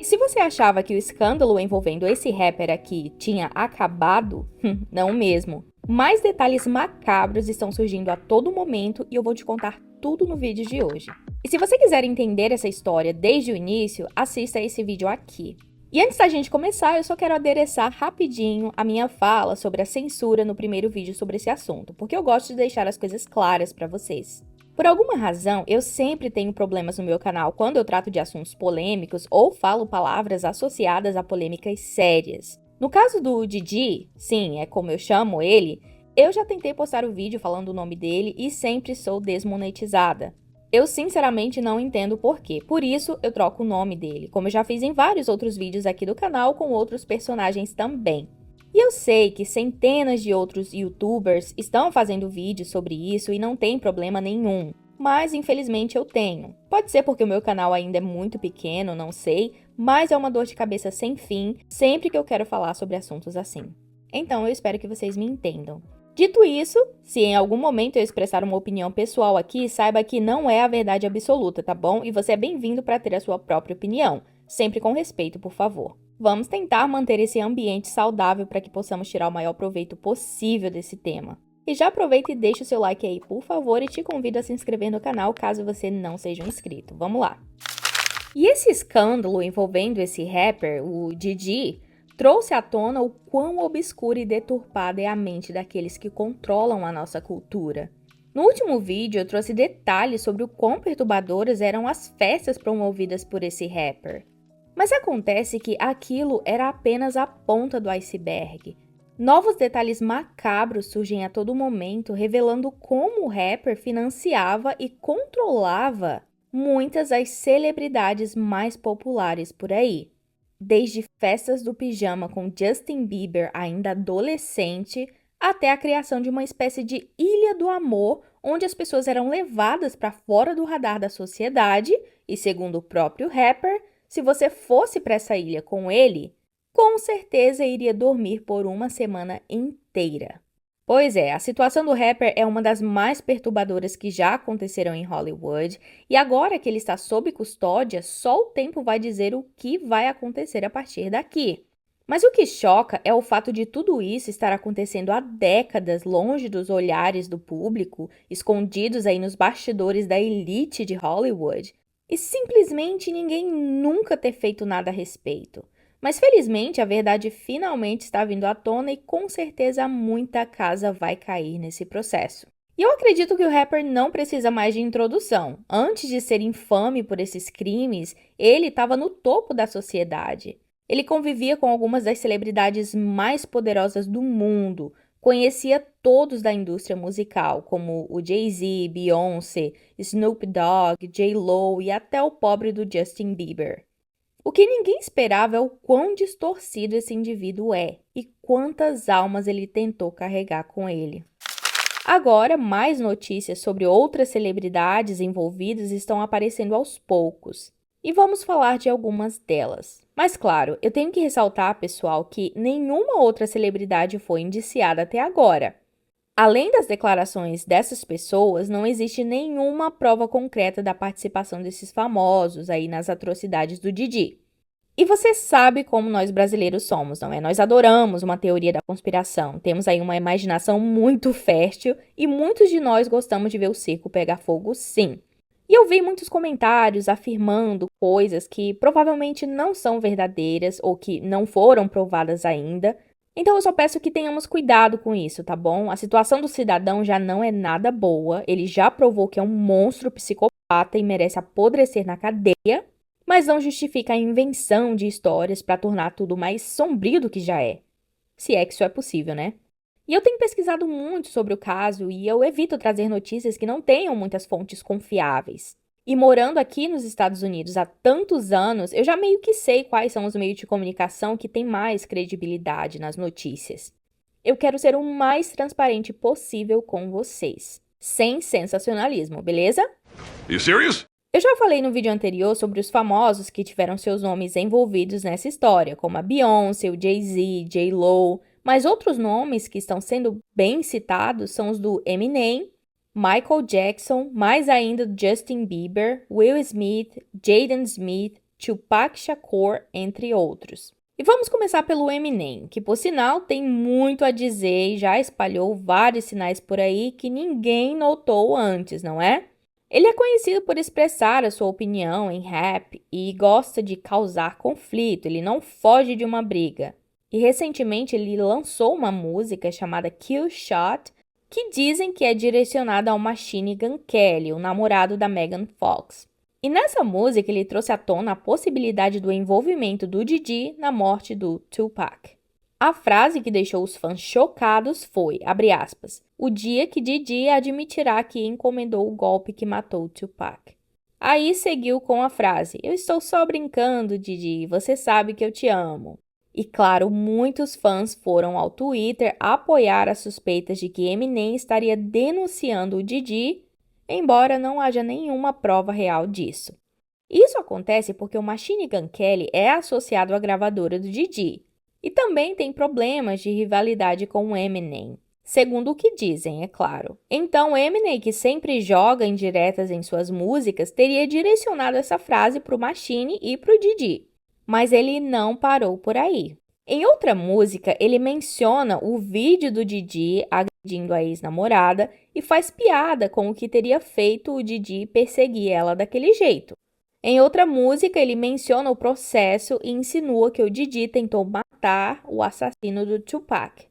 E se você achava que o escândalo envolvendo esse rapper aqui tinha acabado, não mesmo. Mais detalhes macabros estão surgindo a todo momento e eu vou te contar tudo no vídeo de hoje. E se você quiser entender essa história desde o início, assista esse vídeo aqui. E antes da gente começar, eu só quero adereçar rapidinho a minha fala sobre a censura no primeiro vídeo sobre esse assunto, porque eu gosto de deixar as coisas claras para vocês. Por alguma razão, eu sempre tenho problemas no meu canal quando eu trato de assuntos polêmicos ou falo palavras associadas a polêmicas sérias. No caso do Didi, sim, é como eu chamo ele, eu já tentei postar o vídeo falando o nome dele e sempre sou desmonetizada. Eu sinceramente não entendo por quê, por isso eu troco o nome dele, como eu já fiz em vários outros vídeos aqui do canal com outros personagens também. E eu sei que centenas de outros youtubers estão fazendo vídeos sobre isso e não tem problema nenhum, mas infelizmente eu tenho. Pode ser porque o meu canal ainda é muito pequeno, não sei, mas é uma dor de cabeça sem fim sempre que eu quero falar sobre assuntos assim. Então eu espero que vocês me entendam. Dito isso, se em algum momento eu expressar uma opinião pessoal aqui, saiba que não é a verdade absoluta, tá bom? E você é bem-vindo para ter a sua própria opinião, sempre com respeito, por favor. Vamos tentar manter esse ambiente saudável para que possamos tirar o maior proveito possível desse tema. E já aproveita e deixa o seu like aí, por favor, e te convido a se inscrever no canal caso você não seja um inscrito. Vamos lá! E esse escândalo envolvendo esse rapper, o Didi, trouxe à tona o quão obscura e deturpada é a mente daqueles que controlam a nossa cultura. No último vídeo, eu trouxe detalhes sobre o quão perturbadoras eram as festas promovidas por esse rapper. Mas acontece que aquilo era apenas a ponta do iceberg. Novos detalhes macabros surgem a todo momento, revelando como o rapper financiava e controlava muitas das celebridades mais populares por aí. Desde festas do pijama com Justin Bieber ainda adolescente, até a criação de uma espécie de ilha do amor, onde as pessoas eram levadas para fora do radar da sociedade, e segundo o próprio rapper, se você fosse para essa ilha com ele, com certeza iria dormir por uma semana inteira. Pois é, a situação do rapper é uma das mais perturbadoras que já aconteceram em Hollywood, e agora que ele está sob custódia, só o tempo vai dizer o que vai acontecer a partir daqui. Mas o que choca é o fato de tudo isso estar acontecendo há décadas longe dos olhares do público, escondidos aí nos bastidores da elite de Hollywood, e simplesmente ninguém nunca ter feito nada a respeito. Mas felizmente a verdade finalmente está vindo à tona e com certeza muita casa vai cair nesse processo. E eu acredito que o rapper não precisa mais de introdução. Antes de ser infame por esses crimes, ele estava no topo da sociedade. Ele convivia com algumas das celebridades mais poderosas do mundo, conhecia todos da indústria musical, como o Jay-Z, Beyoncé, Snoop Dogg, J.Lo e até o pobre do Justin Bieber. O que ninguém esperava é o quão distorcido esse indivíduo é e quantas almas ele tentou carregar com ele. Agora, mais notícias sobre outras celebridades envolvidas estão aparecendo aos poucos. E vamos falar de algumas delas. Mas claro, eu tenho que ressaltar, pessoal, que nenhuma outra celebridade foi indiciada até agora. Além das declarações dessas pessoas, não existe nenhuma prova concreta da participação desses famosos aí nas atrocidades do Didi. E você sabe como nós brasileiros somos, não é? Nós adoramos uma teoria da conspiração, temos aí uma imaginação muito fértil e muitos de nós gostamos de ver o circo pegar fogo, sim. E eu vi muitos comentários afirmando coisas que provavelmente não são verdadeiras ou que não foram provadas ainda. Então eu só peço que tenhamos cuidado com isso, tá bom? A situação do cidadão já não é nada boa, ele já provou que é um monstro psicopata e merece apodrecer na cadeia, mas não justifica a invenção de histórias para tornar tudo mais sombrio do que já é. Se é que isso é possível, né? E eu tenho pesquisado muito sobre o caso e eu evito trazer notícias que não tenham muitas fontes confiáveis. E morando aqui nos Estados Unidos há tantos anos, eu já meio que sei quais são os meios de comunicação que têm mais credibilidade nas notícias. Eu quero ser o mais transparente possível com vocês, sem sensacionalismo, beleza? You serious? Eu já falei no vídeo anterior sobre os famosos que tiveram seus nomes envolvidos nessa história, como a Beyoncé, o Jay-Z, J.Lo, mas outros nomes que estão sendo bem citados são os do Eminem, Michael Jackson, mais ainda Justin Bieber, Will Smith, Jaden Smith, Tupac Shakur, entre outros. E vamos começar pelo Eminem, que por sinal tem muito a dizer e já espalhou vários sinais por aí que ninguém notou antes, não é? Ele é conhecido por expressar a sua opinião em rap e gosta de causar conflito, ele não foge de uma briga. E recentemente ele lançou uma música chamada Kill Shot, que dizem que é direcionada ao Machine Gun Kelly, o namorado da Megan Fox. E nessa música ele trouxe à tona a possibilidade do envolvimento do Diddy na morte do Tupac. A frase que deixou os fãs chocados foi, abre aspas, o dia que Diddy admitirá que encomendou o golpe que matou Tupac. Aí seguiu com a frase, eu estou só brincando, Diddy, você sabe que eu te amo. E claro, muitos fãs foram ao Twitter apoiar as suspeitas de que Eminem estaria denunciando o Diddy, embora não haja nenhuma prova real disso. Isso acontece porque o Machine Gun Kelly é associado à gravadora do Diddy e também tem problemas de rivalidade com o Eminem, segundo o que dizem, é claro. Então, Eminem, que sempre joga indiretas em suas músicas, teria direcionado essa frase para o Machine e para o Diddy. Mas ele não parou por aí. Em outra música, ele menciona o vídeo do Diddy agredindo a ex-namorada e faz piada com o que teria feito o Diddy perseguir ela daquele jeito. Em outra música, ele menciona o processo e insinua que o Diddy tentou matar o assassino do Tupac.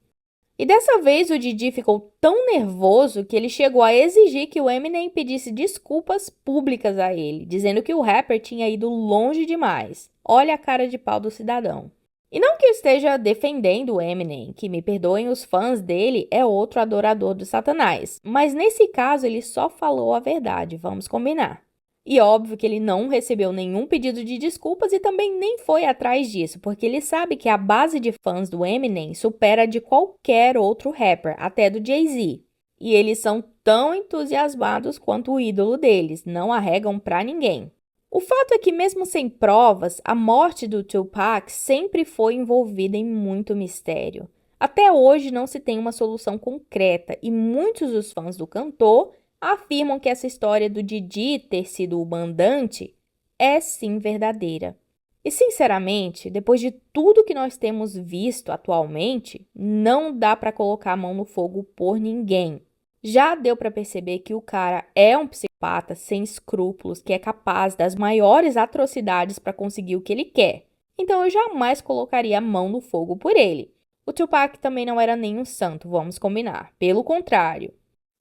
E dessa vez o Diddy ficou tão nervoso que ele chegou a exigir que o Eminem pedisse desculpas públicas a ele, dizendo que o rapper tinha ido longe demais. Olha a cara de pau do cidadão. E não que eu esteja defendendo o Eminem, que me perdoem os fãs dele, é outro adorador do Satanás. Mas nesse caso ele só falou a verdade, vamos combinar. E óbvio que ele não recebeu nenhum pedido de desculpas e também nem foi atrás disso, porque ele sabe que a base de fãs do Eminem supera a de qualquer outro rapper, até do Jay-Z. E eles são tão entusiasmados quanto o ídolo deles, não arregam pra ninguém. O fato é que mesmo sem provas, a morte do Tupac sempre foi envolvida em muito mistério. Até hoje não se tem uma solução concreta e muitos dos fãs do cantor afirmam que essa história do Diddy ter sido o mandante é sim verdadeira. E sinceramente, depois de tudo que nós temos visto atualmente, não dá para colocar a mão no fogo por ninguém. Já deu para perceber que o cara é um psicopata sem escrúpulos, que é capaz das maiores atrocidades para conseguir o que ele quer. Então eu jamais colocaria a mão no fogo por ele. O Tupac também não era nem um santo, vamos combinar. Pelo contrário,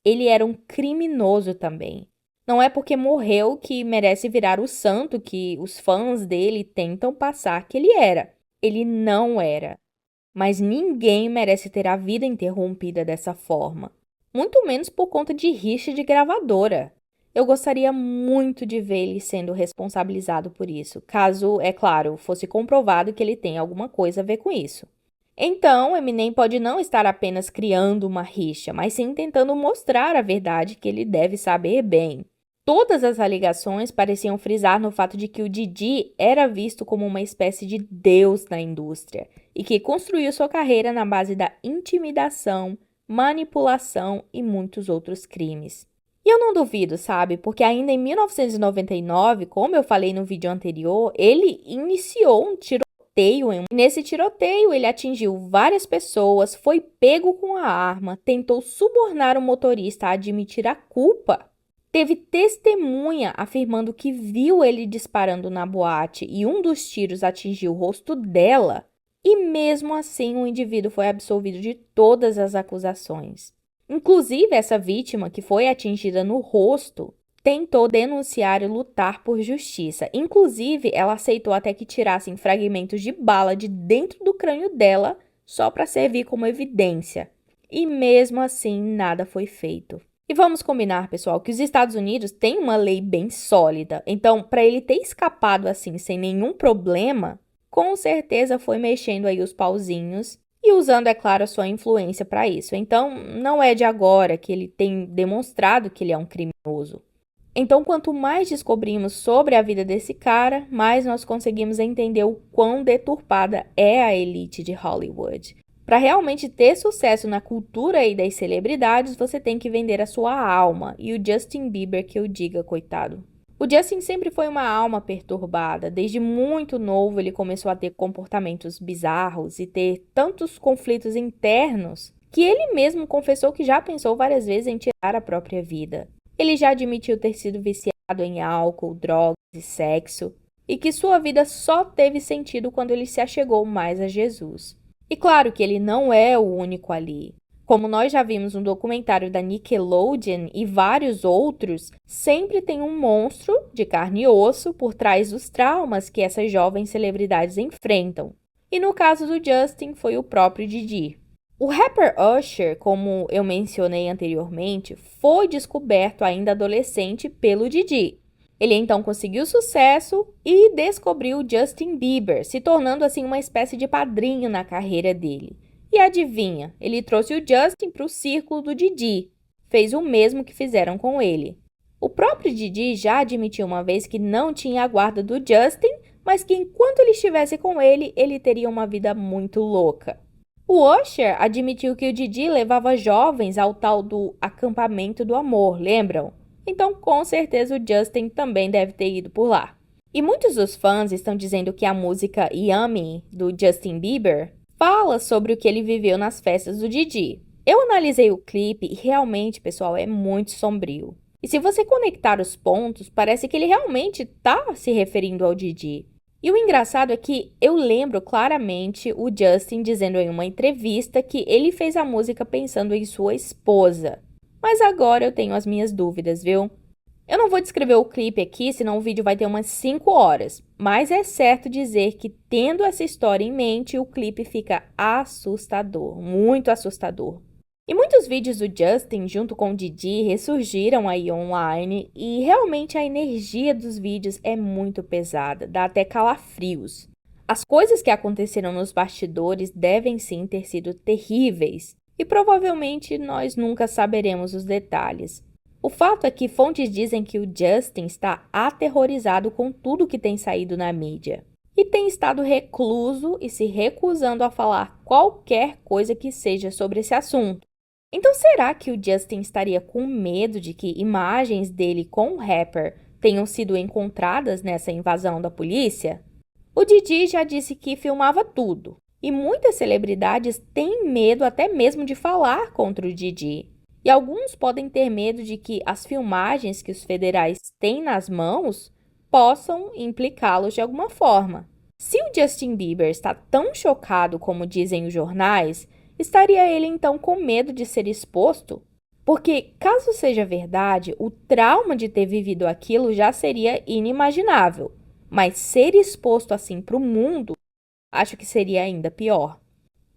ele era um criminoso também. Não é porque morreu que merece virar o santo que os fãs dele tentam passar que ele era. Ele não era. Mas ninguém merece ter a vida interrompida dessa forma. Muito menos por conta de rixa de gravadora. Eu gostaria muito de ver ele sendo responsabilizado por isso, caso, é claro, fosse comprovado que ele tem alguma coisa a ver com isso. Então, Eminem pode não estar apenas criando uma rixa, mas sim tentando mostrar a verdade que ele deve saber bem. Todas as alegações pareciam frisar no fato de que o Diddy era visto como uma espécie de deus na indústria e que construiu sua carreira na base da intimidação, manipulação e muitos outros crimes. E eu não duvido, sabe? Porque ainda em 1999, como eu falei no vídeo anterior, ele iniciou um tiroteio. Nesse tiroteio, ele atingiu várias pessoas, foi pego com a arma, tentou subornar o motorista a admitir a culpa. Teve testemunha afirmando que viu ele disparando na boate e um dos tiros atingiu o rosto dela. E mesmo assim, o indivíduo foi absolvido de todas as acusações. Inclusive, essa vítima, que foi atingida no rosto, tentou denunciar e lutar por justiça. Inclusive, ela aceitou até que tirassem fragmentos de bala de dentro do crânio dela, só para servir como evidência. E mesmo assim, nada foi feito. E vamos combinar, pessoal, que os Estados Unidos têm uma lei bem sólida. Então, para ele ter escapado assim, sem nenhum problema, com certeza foi mexendo aí os pauzinhos e usando, é claro, a sua influência para isso. Então, não é de agora que ele tem demonstrado que ele é um criminoso. Então, quanto mais descobrimos sobre a vida desse cara, mais nós conseguimos entender o quão deturpada é a elite de Hollywood. Para realmente ter sucesso na cultura aí das celebridades, você tem que vender a sua alma. E o Justin Bieber que eu diga, coitado. O Justin sempre foi uma alma perturbada. Desde muito novo, ele começou a ter comportamentos bizarros e ter tantos conflitos internos que ele mesmo confessou que já pensou várias vezes em tirar a própria vida. Ele já admitiu ter sido viciado em álcool, drogas e sexo, e que sua vida só teve sentido quando ele se achegou mais a Jesus. E claro que ele não é o único ali. Como nós já vimos no documentário da Nickelodeon e vários outros, sempre tem um monstro de carne e osso por trás dos traumas que essas jovens celebridades enfrentam. E no caso do Justin, foi o próprio Didi. O rapper Usher, como eu mencionei anteriormente, foi descoberto ainda adolescente pelo Didi. Ele então conseguiu sucesso e descobriu Justin Bieber, se tornando assim uma espécie de padrinho na carreira dele. E adivinha, ele trouxe o Justin para o círculo do Didi. Fez o mesmo que fizeram com ele. O próprio Didi já admitiu uma vez que não tinha a guarda do Justin, mas que enquanto ele estivesse com ele, ele teria uma vida muito louca. O Usher admitiu que o Didi levava jovens ao tal do acampamento do amor, lembram? Então, com certeza, o Justin também deve ter ido por lá. E muitos dos fãs estão dizendo que a música Yummy, do Justin Bieber, fala sobre o que ele viveu nas festas do Didi. Eu analisei o clipe e realmente, pessoal, é muito sombrio. E se você conectar os pontos, parece que ele realmente está se referindo ao Didi. E o engraçado é que eu lembro claramente o Justin dizendo em uma entrevista que ele fez a música pensando em sua esposa. Mas agora eu tenho as minhas dúvidas, viu? Eu não vou descrever o clipe aqui, senão o vídeo vai ter umas 5 horas. Mas é certo dizer que, tendo essa história em mente, o clipe fica assustador, muito assustador. E muitos vídeos do Justin, junto com o Didi, ressurgiram aí online e realmente a energia dos vídeos é muito pesada, dá até calafrios. As coisas que aconteceram nos bastidores devem sim ter sido terríveis e provavelmente nós nunca saberemos os detalhes. O fato é que fontes dizem que o Justin está aterrorizado com tudo que tem saído na mídia e tem estado recluso e se recusando a falar qualquer coisa que seja sobre esse assunto. Então, será que o Justin estaria com medo de que imagens dele com o rapper tenham sido encontradas nessa invasão da polícia? O Didi já disse que filmava tudo, e muitas celebridades têm medo até mesmo de falar contra o Didi. E alguns podem ter medo de que as filmagens que os federais têm nas mãos possam implicá-los de alguma forma. Se o Justin Bieber está tão chocado como dizem os jornais, estaria ele então com medo de ser exposto? Porque, caso seja verdade, o trauma de ter vivido aquilo já seria inimaginável. Mas ser exposto assim para o mundo, acho que seria ainda pior.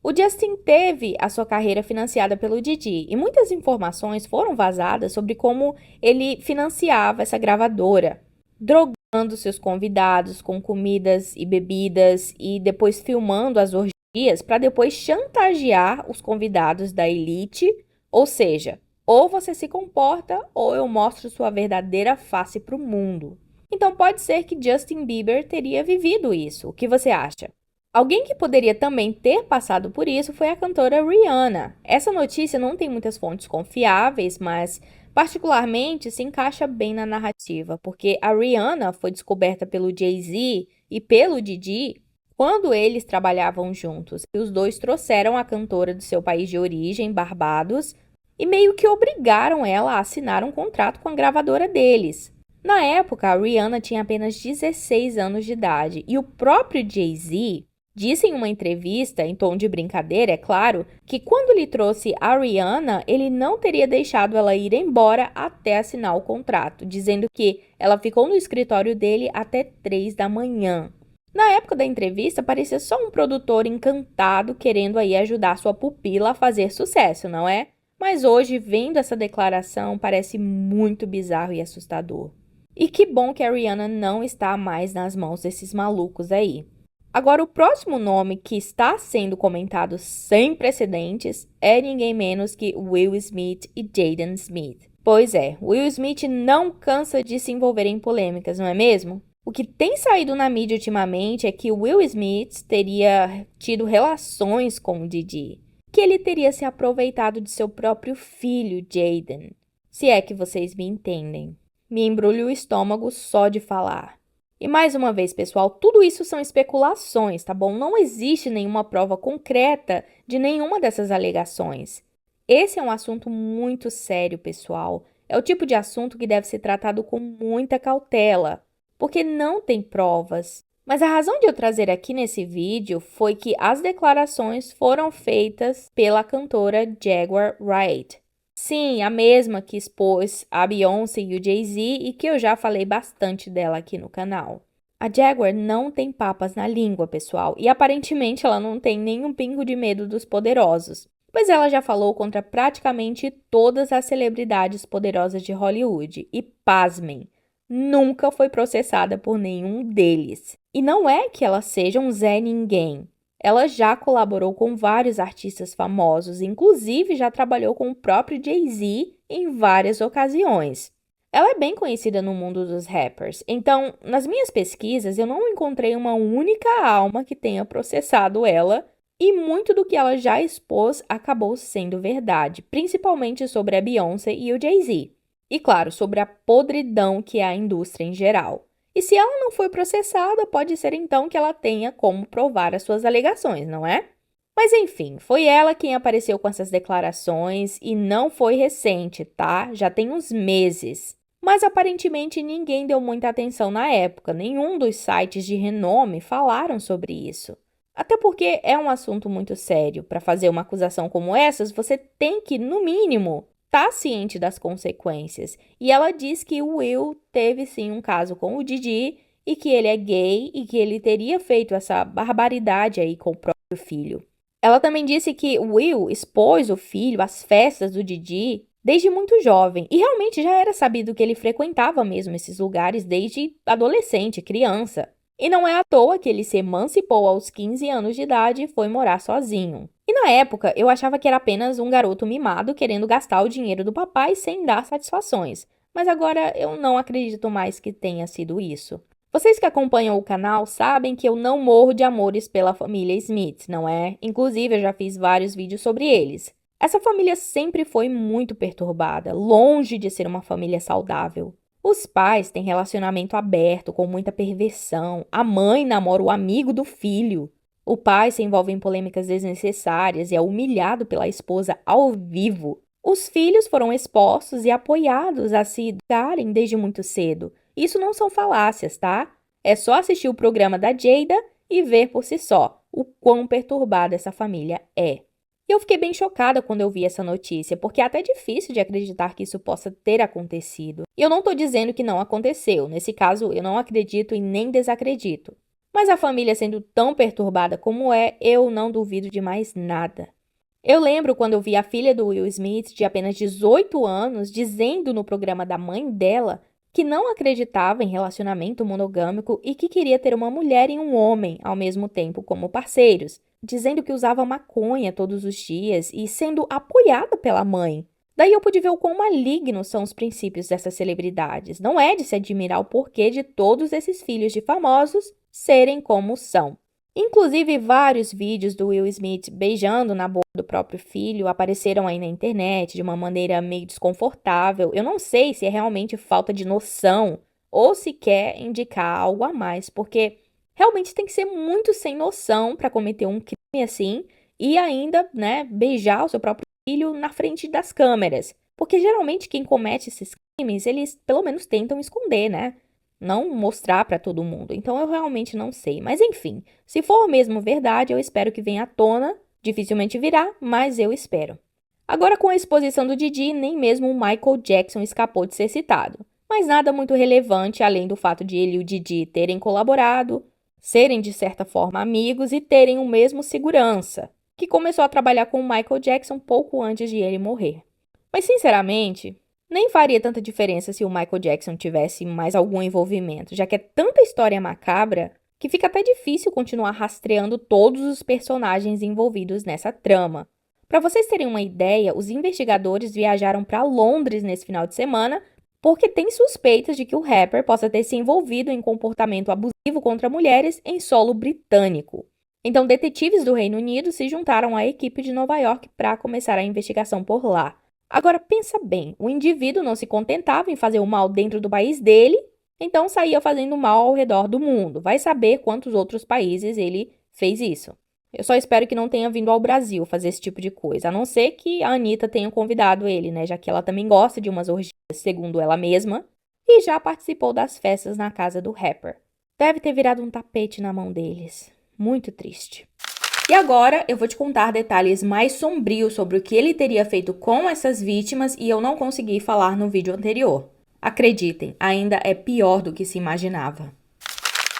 O Justin teve a sua carreira financiada pelo Didi e muitas informações foram vazadas sobre como ele financiava essa gravadora, drogando seus convidados com comidas e bebidas e depois filmando as orgias para depois chantagear os convidados da elite, ou seja, ou você se comporta ou eu mostro sua verdadeira face para o mundo. Então pode ser que Justin Bieber teria vivido isso. O que você acha? Alguém que poderia também ter passado por isso foi a cantora Rihanna. Essa notícia não tem muitas fontes confiáveis, mas particularmente se encaixa bem na narrativa, porque a Rihanna foi descoberta pelo Jay-Z e pelo Didi quando eles trabalhavam juntos. E os dois trouxeram a cantora do seu país de origem, Barbados, e meio que obrigaram ela a assinar um contrato com a gravadora deles. Na época, a Rihanna tinha apenas 16 anos de idade e o próprio Jay-Z disse em uma entrevista, em tom de brincadeira, é claro, que quando lhe trouxe a Rihanna, ele não teria deixado ela ir embora até assinar o contrato, dizendo que ela ficou no escritório dele até 3 da manhã. Na época da entrevista, parecia só um produtor encantado querendo aí ajudar sua pupila a fazer sucesso, não é? Mas hoje, vendo essa declaração, parece muito bizarro e assustador. E que bom que a Rihanna não está mais nas mãos desses malucos aí. Agora, o próximo nome que está sendo comentado sem precedentes é ninguém menos que Will Smith e Jaden Smith. Pois é, Will Smith não cansa de se envolver em polêmicas, não é mesmo? O que tem saído na mídia ultimamente é que Will Smith teria tido relações com o Didi, que ele teria se aproveitado de seu próprio filho, Jaden. Se é que vocês me entendem. me embrulha o estômago só de falar. E mais uma vez, pessoal, tudo isso são especulações, tá bom? Não existe nenhuma prova concreta de nenhuma dessas alegações. Esse é um assunto muito sério, pessoal. É o tipo de assunto que deve ser tratado com muita cautela, porque não tem provas. Mas a razão de eu trazer aqui nesse vídeo foi que as declarações foram feitas pela cantora Jaguar Wright. Sim, a mesma que expôs a Beyoncé e o Jay-Z e que eu já falei bastante dela aqui no canal. A Jaguar não tem papas na língua, pessoal, e aparentemente ela não tem nenhum pingo de medo dos poderosos, pois ela já falou contra praticamente todas as celebridades poderosas de Hollywood e, pasmem, nunca foi processada por nenhum deles. E não é que ela seja um Zé Ninguém. Ela já colaborou com vários artistas famosos, inclusive já trabalhou com o próprio Jay-Z em várias ocasiões. Ela é bem conhecida no mundo dos rappers, então, nas minhas pesquisas, eu não encontrei uma única alma que tenha processado ela, e muito do que ela já expôs acabou sendo verdade, principalmente sobre a Beyoncé e o Jay-Z. E claro, sobre a podridão que é a indústria em geral. E se ela não foi processada, pode ser então que ela tenha como provar as suas alegações, não é? Mas enfim, foi ela quem apareceu com essas declarações e não foi recente, tá? Já tem uns meses. Mas aparentemente ninguém deu muita atenção na época, nenhum dos sites de renome falaram sobre isso. Até porque é um assunto muito sério. Para fazer uma acusação como essas, você tem que, no mínimo, estar ciente das consequências. E ela diz que o Will teve sim um caso com o Didi e que ele é gay e que ele teria feito essa barbaridade aí com o próprio filho. Ela também disse que o Will expôs o filho às festas do Didi desde muito jovem e realmente já era sabido que ele frequentava mesmo esses lugares desde adolescente, criança. E não é à toa que ele se emancipou aos 15 anos de idade e foi morar sozinho. E na época, eu achava que era apenas um garoto mimado querendo gastar o dinheiro do papai sem dar satisfações. Mas agora eu não acredito mais que tenha sido isso. Vocês que acompanham o canal sabem que eu não morro de amores pela família Smith, não é? Inclusive, eu já fiz vários vídeos sobre eles. Essa família sempre foi muito perturbada, longe de ser uma família saudável. Os pais têm relacionamento aberto, com muita perversão. A mãe namora o amigo do filho. O pai se envolve em polêmicas desnecessárias e é humilhado pela esposa ao vivo. Os filhos foram expostos e apoiados a se educarem desde muito cedo. Isso não são falácias, tá? É só assistir o programa da Jada e ver por si só o quão perturbada essa família é. E eu fiquei bem chocada quando eu vi essa notícia, porque é até difícil de acreditar que isso possa ter acontecido. E eu não tô dizendo que não aconteceu, nesse caso eu não acredito e nem desacredito. Mas a família sendo tão perturbada como é, eu não duvido de mais nada. Eu lembro quando eu vi a filha do Will Smith, de apenas 18 anos, dizendo no programa da mãe dela que não acreditava em relacionamento monogâmico e que queria ter uma mulher e um homem ao mesmo tempo como parceiros, dizendo que usava maconha todos os dias e sendo apoiada pela mãe. Daí eu pude ver o quão malignos são os princípios dessas celebridades. Não é de se admirar o porquê de todos esses filhos de famosos serem como são. Inclusive, vários vídeos do Will Smith beijando na boca do próprio filho apareceram aí na internet de uma maneira meio desconfortável. Eu não sei se é realmente falta de noção ou se quer indicar algo a mais, porque realmente tem que ser muito sem noção para cometer um crime assim e ainda, né, beijar o seu próprio filho na frente das câmeras. Porque geralmente quem comete esses crimes, eles pelo menos tentam esconder, né? Não mostrar para todo mundo. Então eu realmente não sei. Mas enfim, se for mesmo verdade, eu espero que venha à tona. Dificilmente virá, mas eu espero. Agora, com a exposição do Didi, nem mesmo o Michael Jackson escapou de ser citado. Mas nada muito relevante, além do fato de ele e o Didi terem colaborado, serem de certa forma amigos e terem o mesmo segurança, que começou a trabalhar com o Michael Jackson pouco antes de ele morrer. Mas sinceramente, nem faria tanta diferença se o Michael Jackson tivesse mais algum envolvimento, já que é tanta história macabra que fica até difícil continuar rastreando todos os personagens envolvidos nessa trama. Para vocês terem uma ideia, os investigadores viajaram para Londres nesse final de semana porque tem suspeitas de que o rapper possa ter se envolvido em comportamento abusivo contra mulheres em solo britânico. Então, detetives do Reino Unido se juntaram à equipe de Nova York para começar a investigação por lá. Agora pensa bem, o indivíduo não se contentava em fazer o mal dentro do país dele, então saía fazendo mal ao redor do mundo. Vai saber quantos outros países ele fez isso. Eu só espero que não tenha vindo ao Brasil fazer esse tipo de coisa, a não ser que a Anitta tenha convidado ele, né? Já que ela também gosta de umas orgias, segundo ela mesma, e já participou das festas na casa do rapper. Deve ter virado um tapete na mão deles. Muito triste. E agora eu vou te contar detalhes mais sombrios sobre o que ele teria feito com essas vítimas e eu não consegui falar no vídeo anterior. Acreditem, ainda é pior do que se imaginava.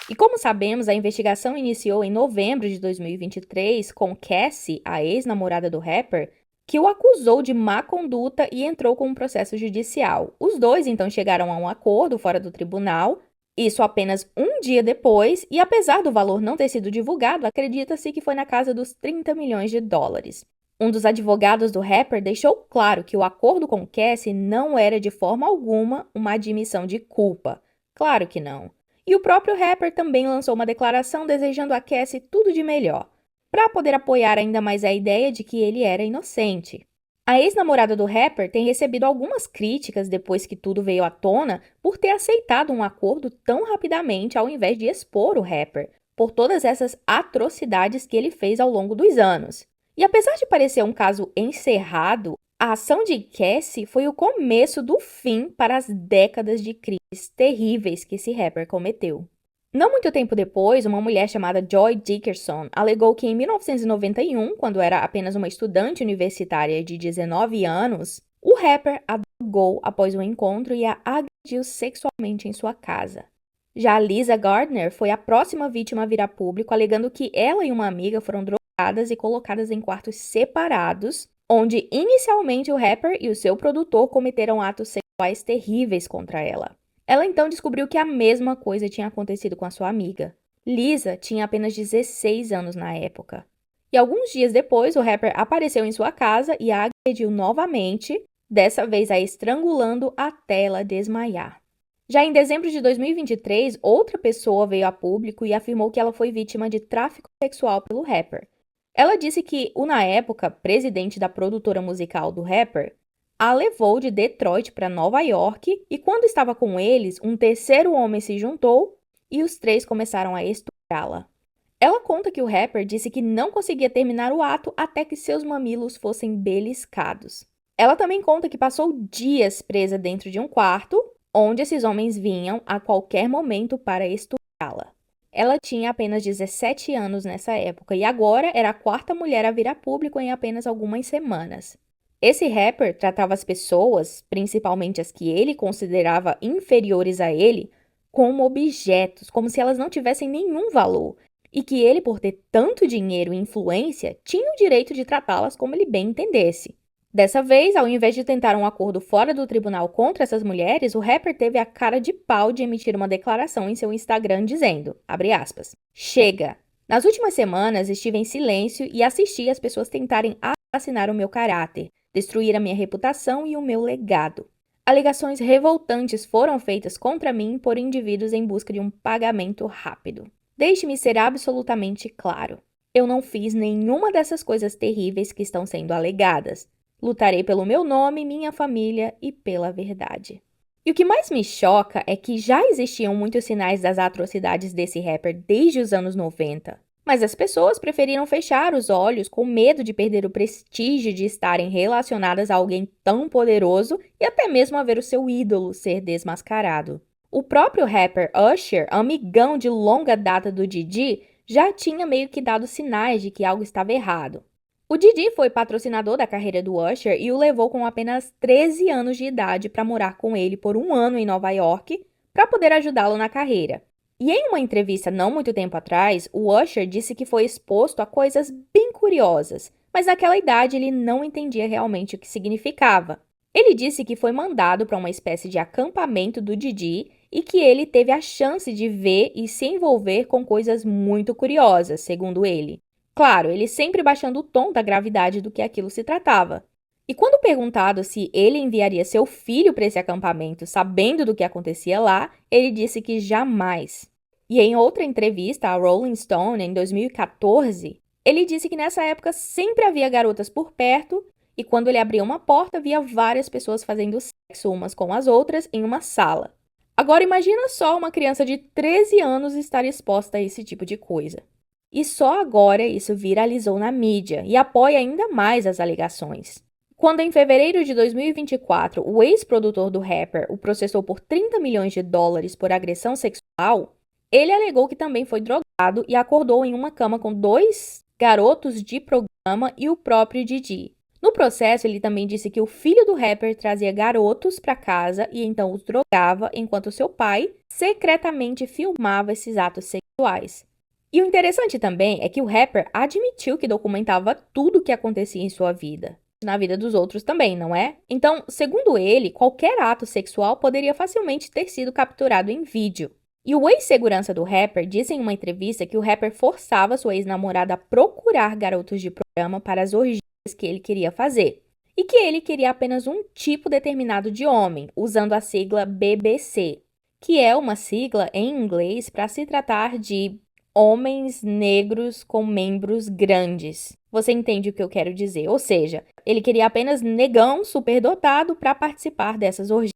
E como sabemos, a investigação iniciou em novembro de 2023 com Cassie, a ex-namorada do rapper, que o acusou de má conduta e entrou com um processo judicial. Os dois então chegaram a um acordo fora do tribunal, isso apenas um dia depois, e apesar do valor não ter sido divulgado, acredita-se que foi na casa dos 30 milhões de dólares. Um dos advogados do rapper deixou claro que o acordo com Cassie não era de forma alguma uma admissão de culpa. Claro que não. E o próprio rapper também lançou uma declaração desejando a Cassie tudo de melhor, para poder apoiar ainda mais a ideia de que ele era inocente. A ex-namorada do rapper tem recebido algumas críticas depois que tudo veio à tona por ter aceitado um acordo tão rapidamente ao invés de expor o rapper, por todas essas atrocidades que ele fez ao longo dos anos. E apesar de parecer um caso encerrado, a ação de Cassie foi o começo do fim para as décadas de crimes terríveis que esse rapper cometeu. Não muito tempo depois, uma mulher chamada Joy Dickerson alegou que em 1991, quando era apenas uma estudante universitária de 19 anos, o rapper a drogou após o encontro e a agrediu sexualmente em sua casa. Já Lisa Gardner foi a próxima vítima a vir a público, alegando que ela e uma amiga foram drogadas e colocadas em quartos separados, onde inicialmente o rapper e o seu produtor cometeram atos sexuais terríveis contra ela. Ela então descobriu que a mesma coisa tinha acontecido com a sua amiga. Lisa tinha apenas 16 anos na época. E alguns dias depois, o rapper apareceu em sua casa e a agrediu novamente, dessa vez a estrangulando até ela desmaiar. Já em dezembro de 2023, outra pessoa veio a público e afirmou que ela foi vítima de tráfico sexual pelo rapper. Ela disse que o, na época, presidente da produtora musical do rapper, a levou de Detroit para Nova York e quando estava com eles, um terceiro homem se juntou e os três começaram a estuprá-la. Ela conta que o rapper disse que não conseguia terminar o ato até que seus mamilos fossem beliscados. Ela também conta que passou dias presa dentro de um quarto, onde esses homens vinham a qualquer momento para estuprá-la. Ela tinha apenas 17 anos nessa época e agora era a quarta mulher a vir a público em apenas algumas semanas. Esse rapper tratava as pessoas, principalmente as que ele considerava inferiores a ele, como objetos, como se elas não tivessem nenhum valor, e que ele, por ter tanto dinheiro e influência, tinha o direito de tratá-las como ele bem entendesse. Dessa vez, ao invés de tentar um acordo fora do tribunal contra essas mulheres, o rapper teve a cara de pau de emitir uma declaração em seu Instagram dizendo, abre aspas, chega! Nas últimas semanas estive em silêncio e assisti as pessoas tentarem assassinar o meu caráter, destruir a minha reputação e o meu legado. Alegações revoltantes foram feitas contra mim por indivíduos em busca de um pagamento rápido. Deixe-me ser absolutamente claro. Eu não fiz nenhuma dessas coisas terríveis que estão sendo alegadas. Lutarei pelo meu nome, minha família e pela verdade. E o que mais me choca é que já existiam muitos sinais das atrocidades desse rapper desde os anos 90. Mas as pessoas preferiram fechar os olhos com medo de perder o prestígio de estarem relacionadas a alguém tão poderoso e até mesmo a ver o seu ídolo ser desmascarado. O próprio rapper Usher, amigão de longa data do Diddy, já tinha meio que dado sinais de que algo estava errado. O Diddy foi patrocinador da carreira do Usher e o levou com apenas 13 anos de idade para morar com ele por um ano em Nova York para poder ajudá-lo na carreira. E em uma entrevista não muito tempo atrás, o Usher disse que foi exposto a coisas bem curiosas, mas naquela idade ele não entendia realmente o que significava. Ele disse que foi mandado para uma espécie de acampamento do Diddy e que ele teve a chance de ver e se envolver com coisas muito curiosas, segundo ele. Claro, ele sempre baixando o tom da gravidade do que aquilo se tratava. E quando perguntado se ele enviaria seu filho para esse acampamento sabendo do que acontecia lá, ele disse que jamais. E em outra entrevista à Rolling Stone, em 2014, ele disse que nessa época sempre havia garotas por perto e quando ele abria uma porta, via várias pessoas fazendo sexo umas com as outras em uma sala. Agora imagina só uma criança de 13 anos estar exposta a esse tipo de coisa. E só agora isso viralizou na mídia e apoia ainda mais as alegações. Quando em fevereiro de 2024 o ex-produtor do rapper o processou por 30 milhões de dólares por agressão sexual, ele alegou que também foi drogado e acordou em uma cama com 2 garotos de programa e o próprio Diddy. No processo, ele também disse que o filho do rapper trazia garotos para casa e então os drogava, enquanto seu pai secretamente filmava esses atos sexuais. E o interessante também é que o rapper admitiu que documentava tudo o que acontecia em sua vida. Na vida dos outros também, não é? Então, segundo ele, qualquer ato sexual poderia facilmente ter sido capturado em vídeo. E o ex-segurança do rapper disse em uma entrevista que o rapper forçava sua ex-namorada a procurar garotos de programa para as orgias que ele queria fazer. E que ele queria apenas um tipo determinado de homem, usando a sigla BBC, que é uma sigla em inglês para se tratar de homens negros com membros grandes. Você entende o que eu quero dizer? Ou seja, ele queria apenas negão superdotado para participar dessas orgias.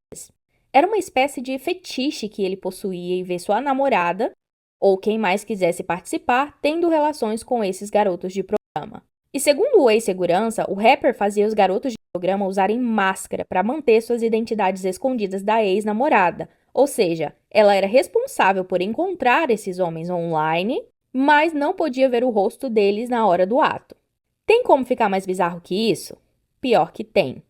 Era uma espécie de fetiche que ele possuía em ver sua namorada, ou quem mais quisesse participar, tendo relações com esses garotos de programa. E segundo o ex-segurança, o rapper fazia os garotos de programa usarem máscara para manter suas identidades escondidas da ex-namorada. Ou seja, ela era responsável por encontrar esses homens online, mas não podia ver o rosto deles na hora do ato. Tem como ficar mais bizarro que isso? Pior que tem.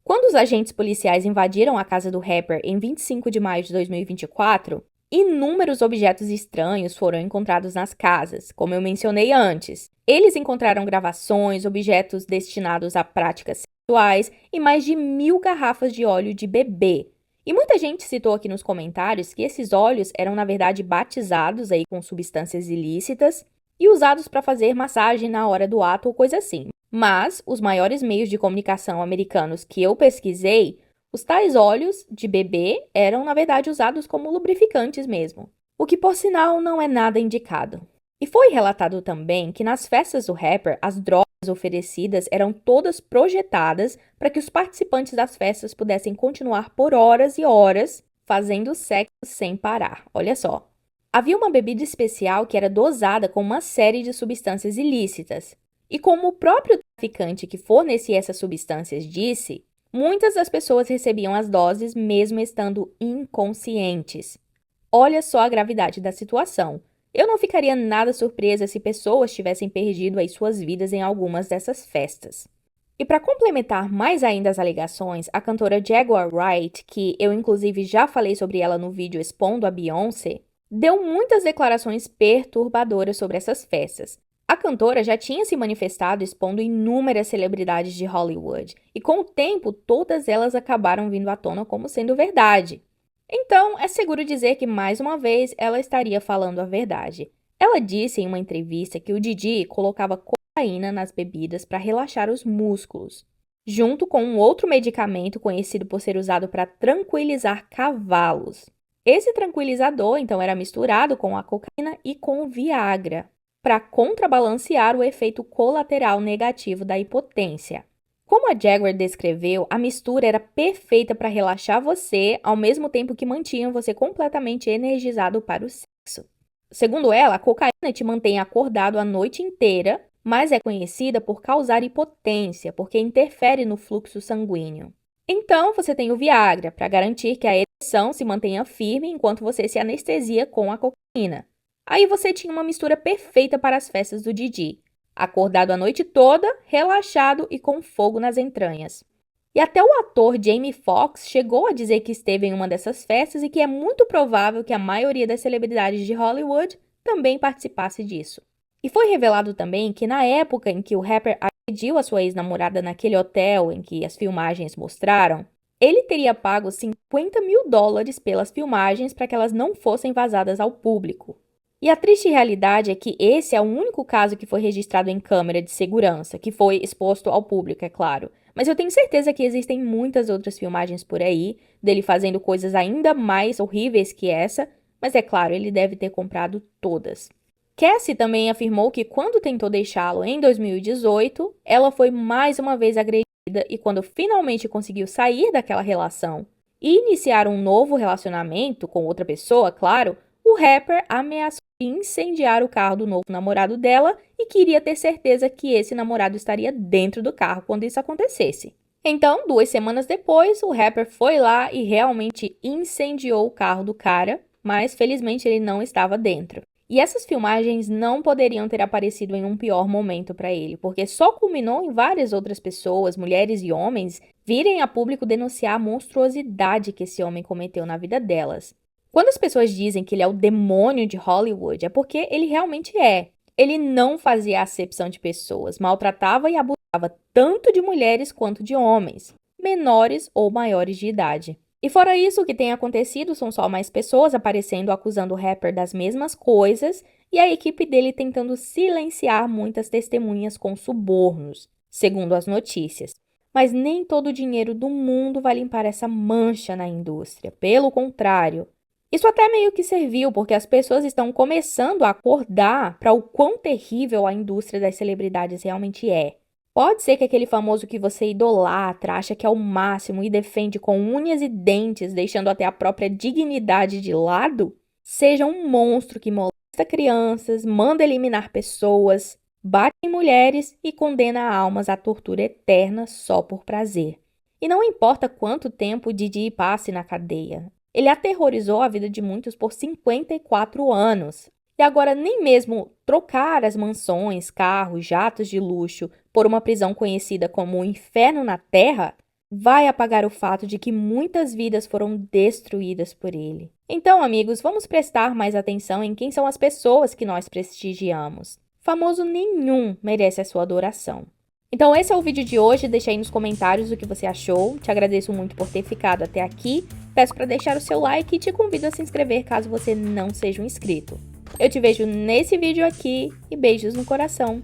Quando os agentes policiais invadiram a casa do rapper em 25 de maio de 2024, inúmeros objetos estranhos foram encontrados nas casas, como eu mencionei antes. Eles encontraram gravações, objetos destinados a práticas sexuais e mais de 1.000 garrafas de óleo de bebê. E muita gente citou aqui nos comentários que esses óleos eram, na verdade, batizados aí com substâncias ilícitas e usados para fazer massagem na hora do ato ou coisa assim. Mas os maiores meios de comunicação americanos que eu pesquisei, os tais óleos de bebê eram, na verdade, usados como lubrificantes mesmo, o que, por sinal, não é nada indicado. E foi relatado também que nas festas do rapper, as drogas oferecidas eram todas projetadas para que os participantes das festas pudessem continuar por horas e horas fazendo sexo sem parar. Olha só. Havia uma bebida especial que era dosada com uma série de substâncias ilícitas. E como o próprio traficante que fornecia essas substâncias disse, muitas das pessoas recebiam as doses mesmo estando inconscientes. Olha só a gravidade da situação. Eu não ficaria nada surpresa se pessoas tivessem perdido as suas vidas em algumas dessas festas. E para complementar mais ainda as alegações, a cantora Jaguar Wright, que eu inclusive já falei sobre ela no vídeo expondo a Beyoncé, deu muitas declarações perturbadoras sobre essas festas. A cantora já tinha se manifestado expondo inúmeras celebridades de Hollywood, e com o tempo todas elas acabaram vindo à tona como sendo verdade. Então, é seguro dizer que, mais uma vez, ela estaria falando a verdade. Ela disse em uma entrevista que o Diddy colocava cocaína nas bebidas para relaxar os músculos, junto com um outro medicamento conhecido por ser usado para tranquilizar cavalos. Esse tranquilizador, então, era misturado com a cocaína e com o Viagra, para contrabalancear o efeito colateral negativo da hipotência. Como a Jaguar descreveu, a mistura era perfeita para relaxar você, ao mesmo tempo que mantinha você completamente energizado para o sexo. Segundo ela, a cocaína te mantém acordado a noite inteira, mas é conhecida por causar hipotência, porque interfere no fluxo sanguíneo. Então, você tem o Viagra, para garantir que a ereção se mantenha firme enquanto você se anestesia com a cocaína. Aí você tinha uma mistura perfeita para as festas do Diddy. Acordado a noite toda, relaxado e com fogo nas entranhas. E até o ator Jamie Foxx chegou a dizer que esteve em uma dessas festas e que é muito provável que a maioria das celebridades de Hollywood também participasse disso. E foi revelado também que na época em que o rapper agrediu a sua ex-namorada naquele hotel em que as filmagens mostraram, ele teria pago $50 mil pelas filmagens para que elas não fossem vazadas ao público. E a triste realidade é que esse é o único caso que foi registrado em câmera de segurança, que foi exposto ao público, é claro. Mas eu tenho certeza que existem muitas outras filmagens por aí, dele fazendo coisas ainda mais horríveis que essa, mas é claro, ele deve ter comprado todas. Cassie também afirmou que quando tentou deixá-lo em 2018, ela foi mais uma vez agredida e quando finalmente conseguiu sair daquela relação e iniciar um novo relacionamento com outra pessoa, claro, o rapper ameaçou incendiar o carro do novo namorado dela e queria ter certeza que esse namorado estaria dentro do carro quando isso acontecesse. Então, 2 semanas depois, o rapper foi lá e realmente incendiou o carro do cara, mas felizmente ele não estava dentro. E essas filmagens não poderiam ter aparecido em um pior momento para ele, porque só culminou em várias outras pessoas, mulheres e homens, virem a público denunciar a monstruosidade que esse homem cometeu na vida delas. Quando as pessoas dizem que ele é o demônio de Hollywood, é porque ele realmente é. Ele não fazia acepção de pessoas, maltratava e abusava tanto de mulheres quanto de homens, menores ou maiores de idade. E fora isso, o que tem acontecido são só mais pessoas aparecendo acusando o rapper das mesmas coisas e a equipe dele tentando silenciar muitas testemunhas com subornos, segundo as notícias. Mas nem todo o dinheiro do mundo vai limpar essa mancha na indústria, pelo contrário. Isso até meio que serviu, porque as pessoas estão começando a acordar para o quão terrível a indústria das celebridades realmente é. Pode ser que aquele famoso que você idolatra, acha que é o máximo e defende com unhas e dentes, deixando até a própria dignidade de lado, seja um monstro que molesta crianças, manda eliminar pessoas, bate em mulheres e condena almas à tortura eterna só por prazer. E não importa quanto tempo Diddy passe na cadeia, ele aterrorizou a vida de muitos por 54 anos. E agora nem mesmo trocar as mansões, carros, jatos de luxo por uma prisão conhecida como o Inferno na Terra vai apagar o fato de que muitas vidas foram destruídas por ele. Então, amigos, vamos prestar mais atenção em quem são as pessoas que nós prestigiamos. Famoso nenhum merece a sua adoração. Então, esse é o vídeo de hoje. Deixa aí nos comentários o que você achou. Te agradeço muito por ter ficado até aqui. Peço para deixar o seu like e te convido a se inscrever caso você não seja um inscrito. Eu te vejo nesse vídeo aqui e beijos no coração.